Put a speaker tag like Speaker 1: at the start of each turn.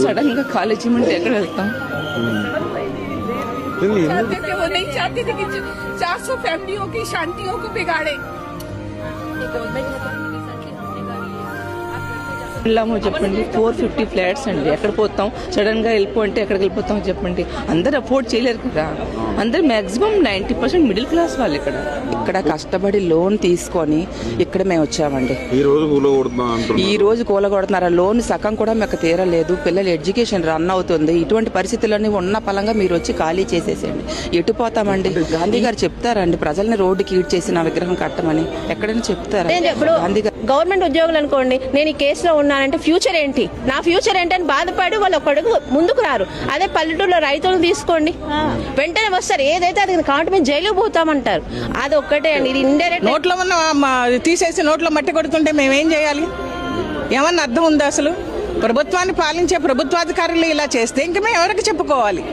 Speaker 1: Sudden గా college ఉంటే ఎక్కడ వెళ్తాం?
Speaker 2: वो नहीं चाहते थे कि 400 फैमिलियों की शांतियों को बिगाड़े।
Speaker 1: వెళ్ళాము చెప్పండి, 450 ఫ్లాట్స్ అండి. ఎక్కడ పోతాం? సడన్ గా వెళ్ళిపోతే ఎక్కడికి వెళ్ళిపోతాం చెప్పండి? అందరు అఫోర్డ్ చేయలేరు కదా. అందరు మాక్సిమం 90% మిడిల్ క్లాస్ వాళ్ళు ఇక్కడ కష్టపడి లోన్ తీసుకొని ఇక్కడ మేము వచ్చామండి. ఈ రోజు కూలగొడుతున్నారు. లోన్ సగం కూడా మాకు తీరలేదు. పిల్లల ఎడ్యుకేషన్ రన్ అవుతుంది. ఇటువంటి పరిస్థితులన్నీ ఉన్న పలంగా మీరు వచ్చి ఖాళీ చేసేసేయండి. ఎటు పోతామండి? గాంధీ గారు చెప్తారండి ప్రజల్ని రోడ్డుకి ఈడ్ చేసి నా విగ్రహం కట్టమని? ఎక్కడైనా చెప్తారా? గాంధీ గారు
Speaker 3: గవర్నమెంట్ ఉద్యోగులు అనుకోండి, నేను ఈ కేసులో ఉన్నానంటే ఫ్యూచర్ ఏంటి, నా ఫ్యూచర్ ఏంటి అని బాధపడి వాళ్ళు ఒక అడుగు ముందుకు రారు. అదే పల్లెటూరులో రైతులను తీసుకోండి, వెంటనే వస్తారు. ఏదైతే అది కాబట్టి మేము జైలుకు పోతామంటారు. అది ఒక్కటే అండి. ఇది ఇండైరెక్ట్.
Speaker 4: నోట్లో ఉన్న తీసేసి నోట్లో మట్టి కొడుతుంటే మేమేం చేయాలి? ఏమన్నా అర్థం ఉందా అసలు? ప్రభుత్వాన్ని పాలించే ప్రభుత్వాధికారులు ఇలా చేస్తే ఇంక మేము ఎవరికి చెప్పుకోవాలి?